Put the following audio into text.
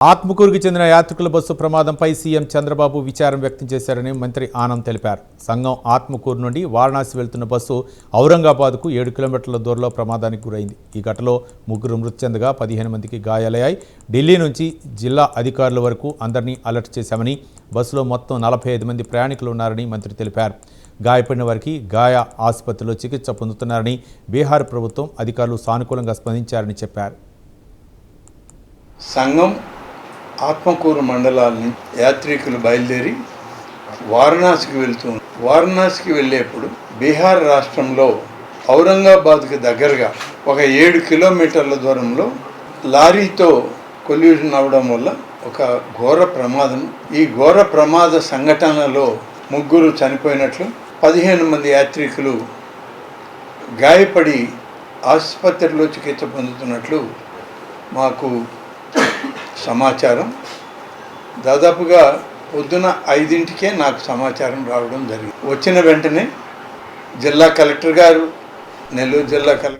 ఆత్మకూరుకు చెందిన యాత్రికుల బస్సు ప్రమాదంపై సీఎం చంద్రబాబు విచారం వ్యక్తం చేశారని మంత్రి ఆనంద్ తెలిపారు. సంఘం ఆత్మకూరు నుండి వారణాసి వెళ్తున్న బస్సు ఔరంగాబాద్కు 7 కిలోమీటర్ల దూరంలో ప్రమాదానికి గురైంది. ఈ ఘటనలో 3 మృతి చెందగా 15 మందికి గాయాలయ్యాయి. ఢిల్లీ నుంచి జిల్లా అధికారుల వరకు అందరినీ అలర్ట్ చేశామని, బస్సులో మొత్తం 45 మంది ప్రయాణికులు ఉన్నారని మంత్రి తెలిపారు. గాయపడిన వారికి గాయ ఆసుపత్రిలో చికిత్స పొందుతున్నారని, బీహార్ ప్రభుత్వం అధికారులు సానుకూలంగా స్పందించారని చెప్పారు. సంఘం ఆత్మకూరు మండలాల నుంచి యాత్రికులు బయలుదేరి వారణాసికి వెళ్ళేప్పుడు బీహార్ రాష్ట్రంలో ఔరంగాబాద్కి దగ్గరగా ఒక 7 కిలోమీటర్ల దూరంలో లారీతో కొల్యూషన్ అవ్వడం వల్ల ఒక ఘోర ప్రమాదం. ఈ ఘోర ప్రమాద సంఘటనలో 3 చనిపోయినట్లు, 15 మంది యాత్రికులు గాయపడి ఆసుపత్రిలో చికిత్స పొందుతున్నట్లు మాకు సమాచారం. దాదాపుగా పొద్దున 5ంటికే నాకు సమాచారం రావడం జరిగింది. వచ్చిన వెంటనే జిల్లా కలెక్టర్ గారు, నెల్లూరు జిల్లా కలెక్టర్